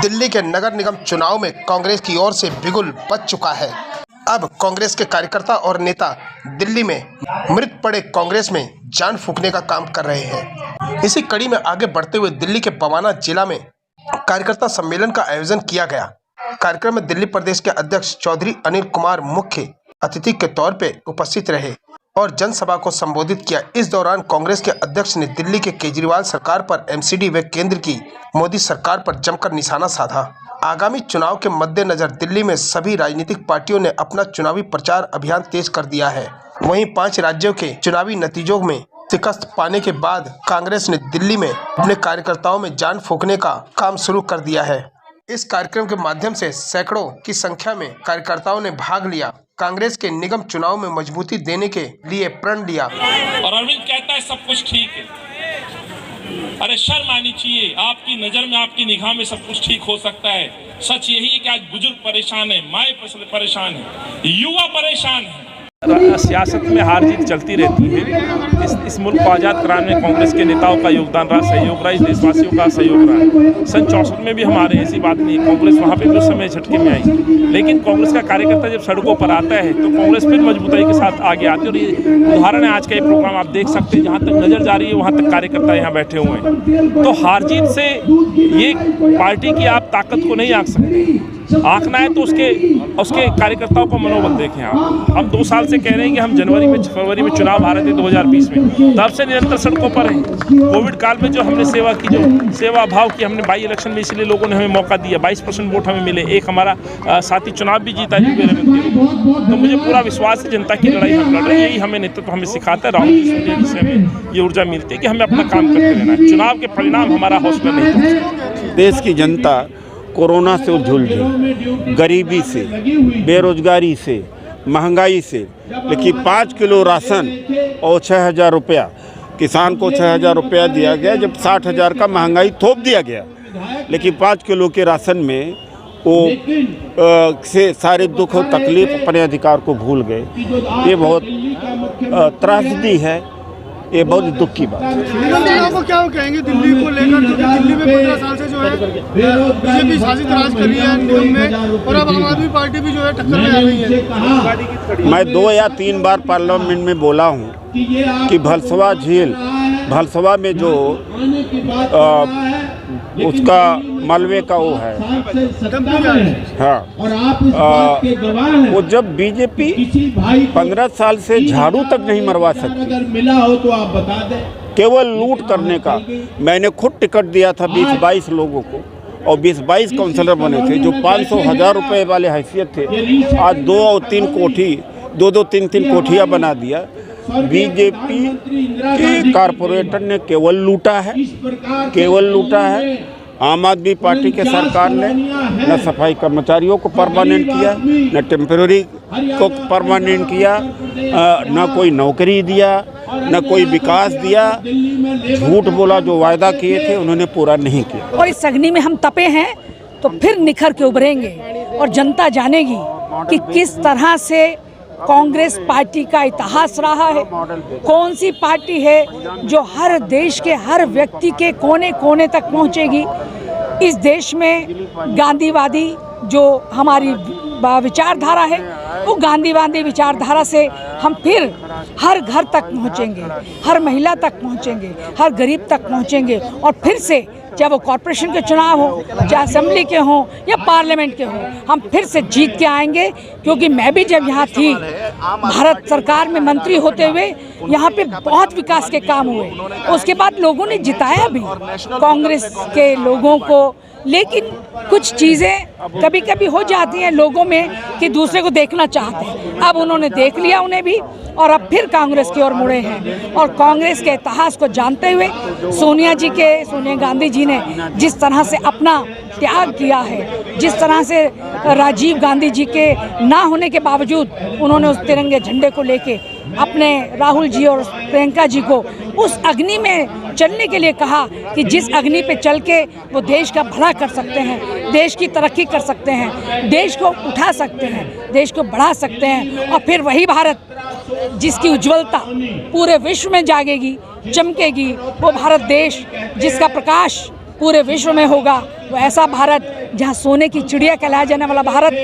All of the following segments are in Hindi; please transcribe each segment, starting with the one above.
दिल्ली के नगर निगम चुनाव में कांग्रेस की ओर से बिगुल बज चुका है। अब कांग्रेस के कार्यकर्ता और नेता दिल्ली में मृत पड़े कांग्रेस में जान फूंकने का काम कर रहे हैं। इसी कड़ी में आगे बढ़ते हुए दिल्ली के बवाना जिला में कार्यकर्ता सम्मेलन का आयोजन किया गया। कार्यक्रम में दिल्ली प्रदेश के अध्यक्ष चौधरी अनिल कुमार मुख्य अतिथि के तौर पर उपस्थित रहे और जनसभा को संबोधित किया। इस दौरान कांग्रेस के अध्यक्ष ने दिल्ली के केजरीवाल सरकार पर एमसीडी व केंद्र की मोदी सरकार पर जमकर निशाना साधा। आगामी चुनाव के मद्देनजर दिल्ली में सभी राजनीतिक पार्टियों ने अपना चुनावी प्रचार अभियान तेज कर दिया है। वहीं 5 राज्यों के चुनावी नतीजों में शिकस्त पाने के बाद कांग्रेस ने दिल्ली में अपने कार्यकर्ताओं में जान फूंकने का काम शुरू कर दिया है। इस कार्यक्रम के माध्यम से सैकड़ों की संख्या में कार्यकर्ताओं ने भाग लिया। कांग्रेस के निगम चुनाव में मजबूती देने के लिए प्रण लिया। और अरविंद कहता है सब कुछ ठीक है। अरे शर्म आनी चाहिए, आपकी नजर में, आपकी निगाह में सब कुछ ठीक हो सकता है। सच यही है कि आज बुजुर्ग परेशान है, माए परेशान है, युवा परेशान है। सियासत में हार जीत चलती रहती है। इस मुल्क को आज़ाद कराने में कांग्रेस के नेताओं का योगदान रहा, सहयोग रहा, इस देशवासियों का सहयोग रहा। सन 64 में भी हम आ रहे हैं, ऐसी बात नहीं है। कांग्रेस वहाँ पे भी उस समय झटके में आई, लेकिन कांग्रेस का कार्यकर्ता जब सड़कों पर आता है तो कांग्रेस फिर मजबूताई के साथ आगे आती है। और ये उदाहरण है आज का ये प्रोग्राम, आप देख सकते हैं, जहाँ तक नज़र जा रही है वहाँ तक कार्यकर्ता यहाँ बैठे हुए हैं। तो हार जीत से ये पार्टी की आप ताकत को नहीं आंक सकते। आंकना है तो उसके कार्यकर्ताओं को मनोबल देखें आप। हम 2 साल से कह रहे हैं कि हम फरवरी में चुनाव हारे थे 2020 में, तब से निरंतर सड़कों पर हैं। कोविड काल में जो हमने सेवा की, जो सेवा भाव की हमने बाई इलेक्शन में, इसलिए लोगों ने हमें मौका दिया। 22% वोट हमें मिले, एक हमारा साथी चुनाव भी जीता तो मुझे पूरा विश्वास है जनता की लड़ाई हम लड़ रहे हैं। यही हमें नेतृत्व हमें सिखाता है। राहुल जी से हमें ये ऊर्जा मिलती है कि हमें अपना काम करते रहना है। चुनाव के परिणाम हमारा हौसला नहीं तोड़ सकते। देश की जनता कोरोना से उलझ रही, गरीबी से, बेरोजगारी से, महंगाई से, लेकिन 5 किलो राशन और 6,000 रुपया, किसान को 6,000 रुपया दिया गया जब 60,000 का महंगाई थोप दिया गया। लेकिन 5 किलो के राशन में वो से सारे दुख और तकलीफ, अपने अधिकार को भूल गए। ये बहुत त्रासदी है, ये बहुत दुख की बात है। आपको क्या कहेंगे दिल्ली को लेकर, जो दिल्ली में 15 साल से जो है बीजेपी शासित राज कर रही है निगम में, और अब आम आदमी पार्टी भी जो है टक्कर में आ रही है। मैं 2 या 3 बार पार्लियामेंट में बोला हूँ कि भलसवा झील, भलसवा में जो उसका मलबे का वो है, हाँ, वो जब बीजेपी 15 साल से झाड़ू तक नहीं मरवा सकती, केवल लूट करने का। मैंने खुद टिकट दिया था 20-22 लोगों को, और 20-22 काउंसलर बने थे जो 500,000 रुपये वाले हैसियत थे। आज 2 और 3 कोठी, 2-2, 3-3 कोठियाँ बना दिया। बीजेपी के कारपोरेटर ने केवल लूटा है, केवल लूटा है। आम आदमी पार्टी के सरकार ने न सफाई कर्मचारियों को परमानेंट किया, न टेम्पररी को परमानेंट किया, न कोई नौकरी दिया, न कोई विकास दिया। झूठ बोला, जो वायदा किए थे उन्होंने पूरा नहीं किया। और इस अग्नि में हम तपे हैं तो फिर निखर के उभरेंगे, और जनता जानेगी कि किस तरह से कांग्रेस पार्टी का इतिहास रहा है। कौन सी पार्टी है जो हर देश के हर व्यक्ति के कोने कोने तक पहुंचेगी। इस देश में गांधीवादी जो हमारी विचारधारा है, वो गांधीवादी विचारधारा से हम फिर हर घर तक पहुंचेंगे, हर महिला तक पहुंचेंगे, हर गरीब तक पहुंचेंगे। और फिर से चाहे वो कॉरपोरेशन के चुनाव हो, चाहे असेंबली के हों या पार्लियामेंट के हों, हम फिर से जीत के आएंगे। क्योंकि मैं भी जब यहाँ थी, भारत सरकार में मंत्री होते हुए यहाँ पे बहुत विकास के काम हुए। उसके बाद लोगों ने जिताया भी कांग्रेस के लोगों को। लेकिन कुछ चीज़ें कभी कभी हो जाती हैं लोगों में कि दूसरे को देखना चाहते हैं। अब उन्होंने देख लिया उन्हें भी, और अब फिर कांग्रेस की ओर मुड़े हैं। और कांग्रेस के इतिहास को जानते हुए सोनिया गांधी जी ने जिस तरह से अपना त्याग किया है, जिस तरह से राजीव गांधी जी के ना होने के बावजूद उन्होंने उस तिरंगे झंडे को लेके अपने राहुल जी और प्रियंका जी को उस अग्नि में चलने के लिए कहा कि जिस अग्नि पे चल के वो देश का भला कर सकते हैं, देश की तरक्की कर सकते हैं, देश को उठा सकते हैं, देश को बढ़ा सकते हैं। और फिर वही भारत जिसकी उज्ज्वलता पूरे विश्व में जागेगी, चमकेगी, वो भारत देश जिसका प्रकाश पूरे विश्व में होगा, वो ऐसा भारत जहाँ सोने की चिड़िया कहलाया जाने वाला भारत,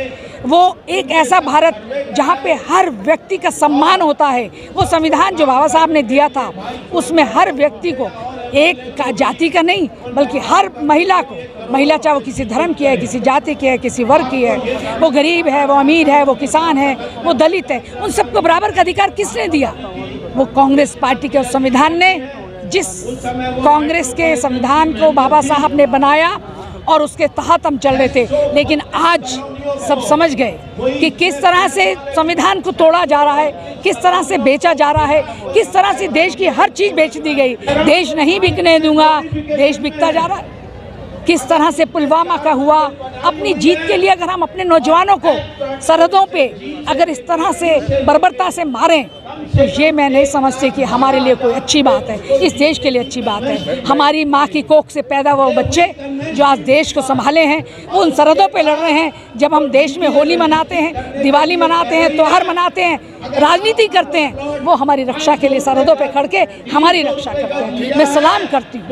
वो एक ऐसा भारत जहाँ पे हर व्यक्ति का सम्मान होता है। वो संविधान जो बाबा साहब ने दिया था उसमें हर व्यक्ति को, एक का जाति का नहीं बल्कि हर महिला को, महिला चाहे वो किसी धर्म की है, किसी जाति की है, किसी वर्ग की है, वो गरीब है, वो अमीर है, वो किसान है, वो दलित है, उन सबको बराबर का अधिकार किसने दिया? वो कांग्रेस पार्टी के संविधान ने। जिस कांग्रेस के संविधान को बाबा साहब ने बनाया और उसके तहत हम चल रहे थे, लेकिन आज सब समझ गए कि किस तरह से संविधान को तोड़ा जा रहा है, किस तरह से बेचा जा रहा है, किस तरह से देश की हर चीज़ बेच दी गई। देश नहीं बिकने दूंगा, देश बिकता जा रहा है। किस तरह से पुलवामा का हुआ। अपनी जीत के लिए अगर हम अपने नौजवानों को सरहदों पे अगर इस तरह से बर्बरता से मारें तो ये मैं नहीं समझती कि हमारे लिए कोई अच्छी बात है, इस देश के लिए अच्छी बात है। हमारी माँ की कोख से पैदा हुए बच्चे जो आज देश को संभाले हैं, वो उन सरहदों पे लड़ रहे हैं। जब हम देश में होली मनाते हैं, दिवाली मनाते हैं, त्यौहार मनाते हैं, राजनीति करते हैं, वो हमारी रक्षा के लिए सरहदों पे खड़ के हमारी रक्षा करते हैं। मैं सलाम करती हूँ।